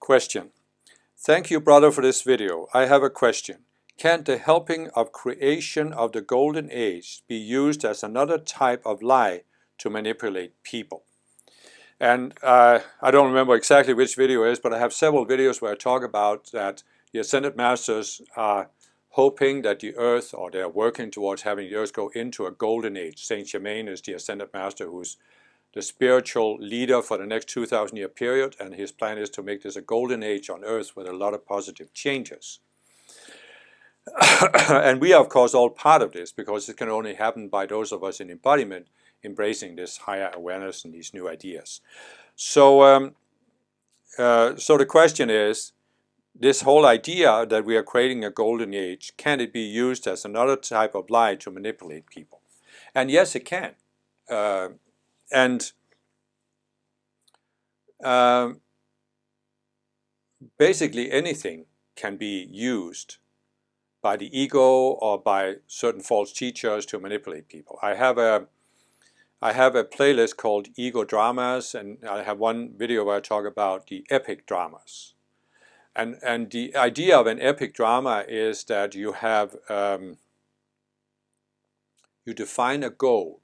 Question. Thank you, brother, for this video. I have a question. Can the helping of creation of the golden age be used as another type of lie to manipulate people? And I don't remember exactly which video it is, but I have several videos where I talk about that the Ascended Masters are hoping that the Earth, or they're working towards having the Earth go into a golden age. Saint Germain is the Ascended Master who's the spiritual leader for the next 2,000-year period, and his plan is to make this a golden age on Earth with a lot of positive changes. And we are, of course, all part of this, because it can only happen by those of us in embodiment embracing this higher awareness and these new ideas. So, so the question is, this whole idea that we are creating a golden age, can it be used as another type of lie to manipulate people? And yes, it can. Basically anything can be used by the ego or by certain false teachers to manipulate people. I have a playlist called Ego Dramas, and I have one video where I talk about the epic dramas. And the idea of an epic drama is that you have you define a goal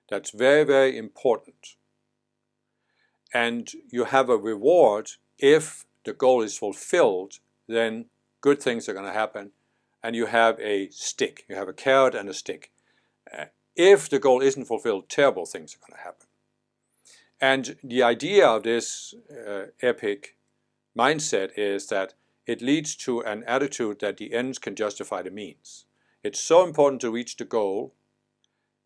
that's very, very important, and you have a reward. If the goal is fulfilled, then good things are going to happen, and you have a stick. You have a carrot and a stick. If the goal isn't fulfilled, terrible things are going to happen. And the idea of this epic mindset is that it leads to an attitude that the ends can justify the means. It's so important to reach the goal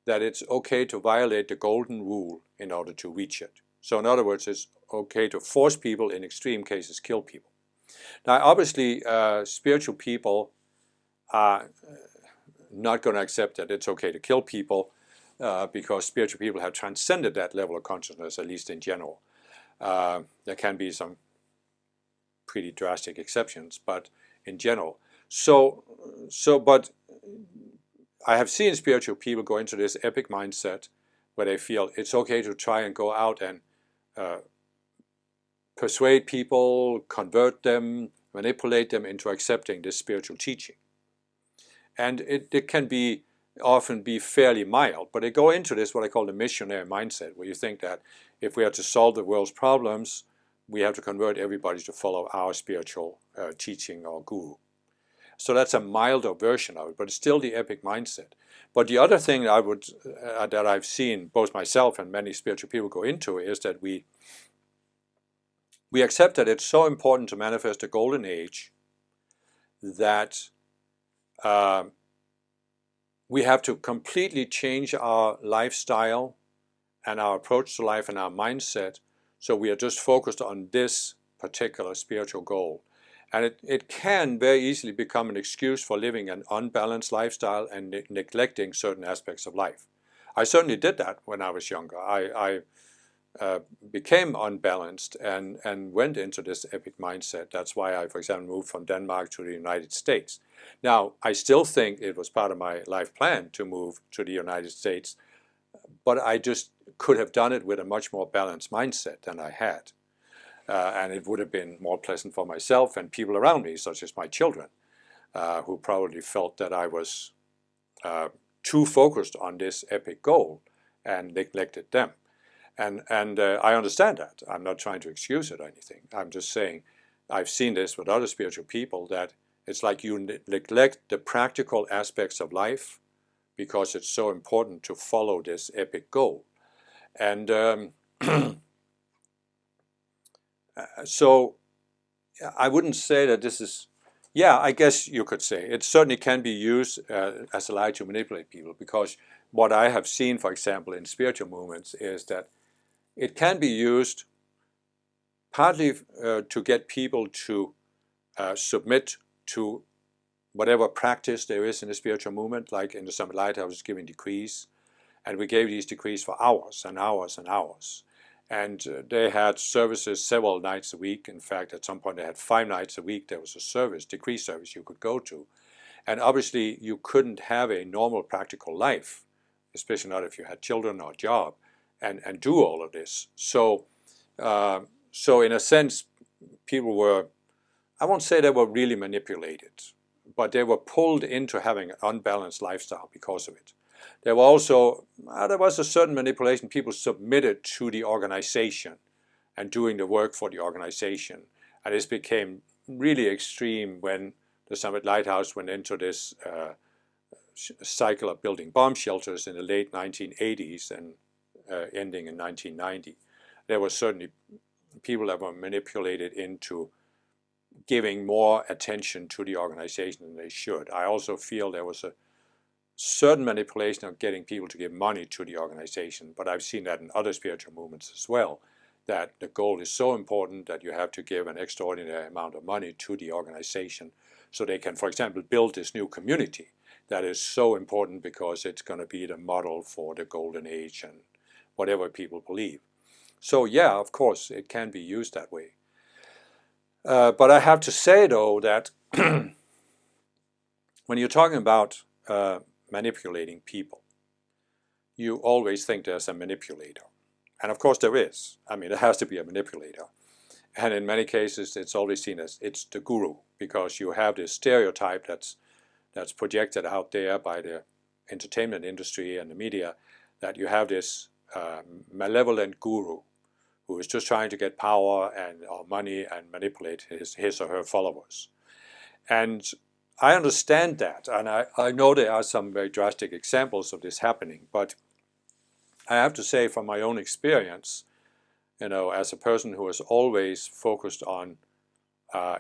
that it's okay to violate the golden rule in order to reach it. So in other words, it's okay to force people, in extreme cases, kill people. Now obviously spiritual people are not going to accept that it's okay to kill people because spiritual people have transcended that level of consciousness, at least in general. There can be some pretty drastic exceptions, but in general. But I have seen spiritual people go into this epic mindset where they feel it's okay to try and go out and persuade people, convert them, manipulate them into accepting this spiritual teaching. And it can be often be fairly mild, but they go into this what I call the missionary mindset, where you think that if we are to solve the world's problems, we have to convert everybody to follow our spiritual teaching or guru. So that's a milder version of it, but it's still the epic mindset. But the other thing that I've seen both myself and many spiritual people go into is that we accept that it's so important to manifest a golden age that we have to completely change our lifestyle and our approach to life and our mindset, so we are just focused on this particular spiritual goal. And it can very easily become an excuse for living an unbalanced lifestyle and neglecting certain aspects of life. I certainly did that when I was younger. I became unbalanced and went into this epic mindset. That's why I, for example, moved from Denmark to the United States. Now, I still think it was part of my life plan to move to the United States, but I just could have done it with a much more balanced mindset than I had. And it would have been more pleasant for myself and people around me, such as my children, who probably felt that I was too focused on this epic goal and neglected them. And I understand that. I'm not trying to excuse it or anything. I'm just saying I've seen this with other spiritual people, that it's like you neglect the practical aspects of life because it's so important to follow this epic goal. And so I wouldn't say that this is, yeah, I guess you could say it certainly can be used as a lie to manipulate people, because what I have seen, for example, in spiritual movements is that it can be used partly to get people to submit to whatever practice there is in the spiritual movement. Like in the Summit Lighthouse, I was giving decrees, and we gave these decrees for hours and hours and hours. And they had services several nights a week. In fact, at some point they had 5 nights a week. There was a service, decree service you could go to. And obviously you couldn't have a normal practical life, especially not if you had children or a job, and do all of this. So in a sense, people were, I won't say they were really manipulated, but they were pulled into having an unbalanced lifestyle because of it. There were also, there was a certain manipulation. People submitted to the organization and doing the work for the organization. And this became really extreme when the Summit Lighthouse went into this cycle of building bomb shelters in the late 1980s and ending in 1990. There were certainly people that were manipulated into giving more attention to the organization than they should. I also feel there was a certain manipulation of getting people to give money to the organization, but I've seen that in other spiritual movements as well, that the goal is so important that you have to give an extraordinary amount of money to the organization so they can, for example, build this new community that is so important because it's going to be the model for the golden age and whatever people believe. So yeah, of course, it can be used that way. But I have to say, though, that when you're talking about manipulating people, you always think there's a manipulator. And of course there is. I mean, there has to be a manipulator. And in many cases, it's always seen as it's the guru, because you have this stereotype that's projected out there by the entertainment industry and the media, that you have this malevolent guru who is just trying to get power or money and manipulate his or her followers. And I understand that, and I know there are some very drastic examples of this happening, but I have to say from my own experience, as a person who has always focused on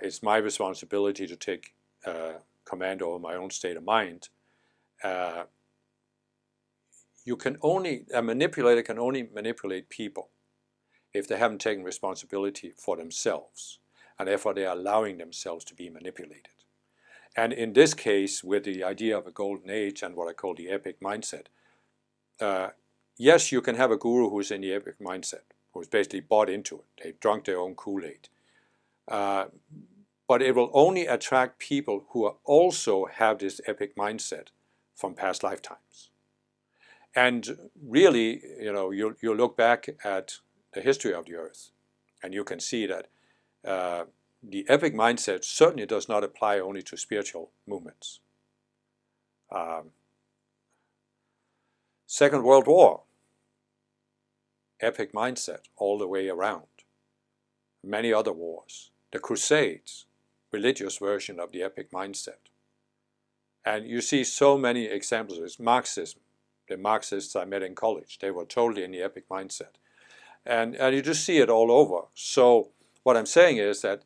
it's my responsibility to take command over my own state of mind, a manipulator can only manipulate people if they haven't taken responsibility for themselves, and therefore they are allowing themselves to be manipulated. And in this case, with the idea of a golden age and what I call the epic mindset, yes, you can have a guru who's in the epic mindset, who's basically bought into it. They've drunk their own Kool-Aid. But it will only attract people who also have this epic mindset from past lifetimes. And really, you look back at the history of the earth, and you can see that the epic mindset certainly does not apply only to spiritual movements. Second World War, epic mindset all the way around. Many other wars. The Crusades, religious version of the epic mindset. And you see so many examples of this. Marxism, the Marxists I met in college, they were totally in the epic mindset. And you just see it all over. So what I'm saying is that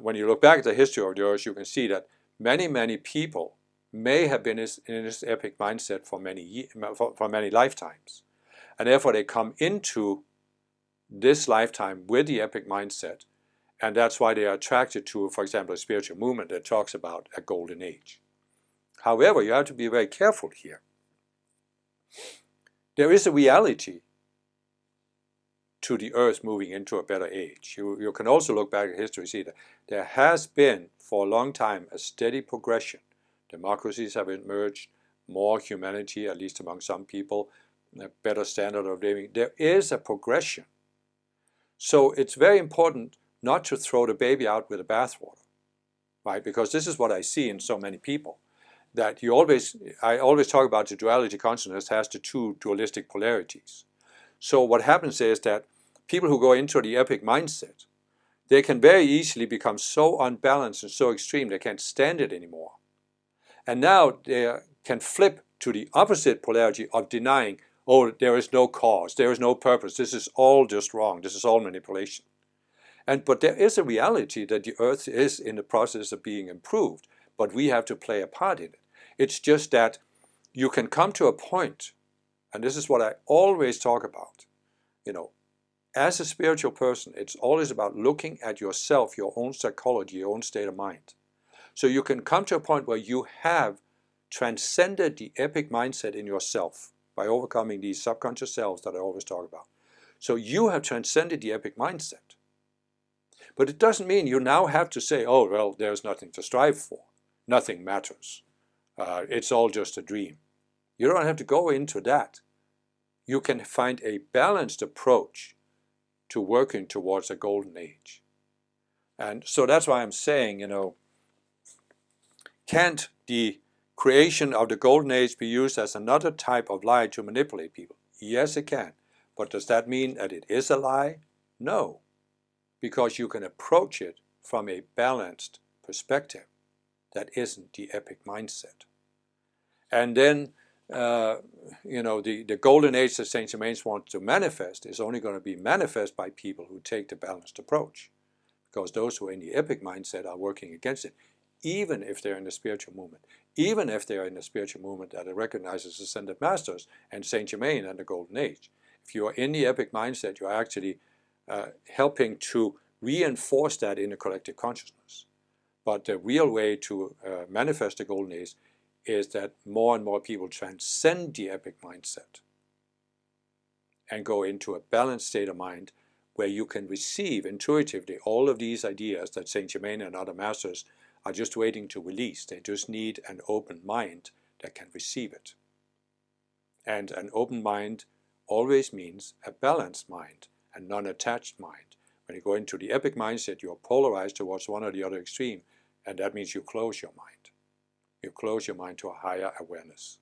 when you look back at the history of the earth, you can see that many, many people may have been in this epic mindset for many lifetimes. And therefore they come into this lifetime with the epic mindset, and that's why they are attracted to, for example, a spiritual movement that talks about a golden age. However, you have to be very careful here. There is a reality to the earth moving into a better age. You can also look back at history and see that there has been, for a long time, a steady progression. Democracies have emerged, more humanity, at least among some people, a better standard of living. There is a progression. So it's very important not to throw the baby out with the bathwater, right? Because this is what I see in so many people, that I always talk about the duality consciousness has the two dualistic polarities. So what happens is that people who go into the epic mindset, they can very easily become so unbalanced and so extreme they can't stand it anymore. And now they can flip to the opposite polarity of denying, oh, there is no cause, there is no purpose, this is all just wrong, this is all manipulation. But there is a reality that the earth is in the process of being improved, but we have to play a part in it. It's just that you can come to a point, and this is what I always talk about, as a spiritual person, it's always about looking at yourself, your own psychology, your own state of mind. So you can come to a point where you have transcended the epic mindset in yourself by overcoming these subconscious selves that I always talk about. So you have transcended the epic mindset. But it doesn't mean you now have to say, oh, well, there's nothing to strive for. Nothing matters. It's all just a dream. You don't have to go into that. You can find a balanced approach to working towards a golden age. And so that's why I'm saying, can't the creation of the Golden Age be used as another type of lie to manipulate people? Yes, it can. But does that mean that it is a lie? No, because you can approach it from a balanced perspective that isn't the epic mindset. And then, the Golden Age that Saint Germain wants to manifest is only going to be manifest by people who take the balanced approach, because those who are in the epic mindset are working against it, even if they're in the spiritual movement, even if they're in the spiritual movement that recognizes ascended masters and Saint Germain and the Golden Age. If you are in the epic mindset, you are actually helping to reinforce that in the collective consciousness. But the real way to manifest the Golden Age is that more and more people transcend the epic mindset and go into a balanced state of mind where you can receive intuitively all of these ideas that Saint Germain and other masters are just waiting to release. They just need an open mind that can receive it. And an open mind always means a balanced mind, a non-attached mind. When you go into the epic mindset, you are polarized towards one or the other extreme, and that means you close your mind. You close your mind to a higher awareness.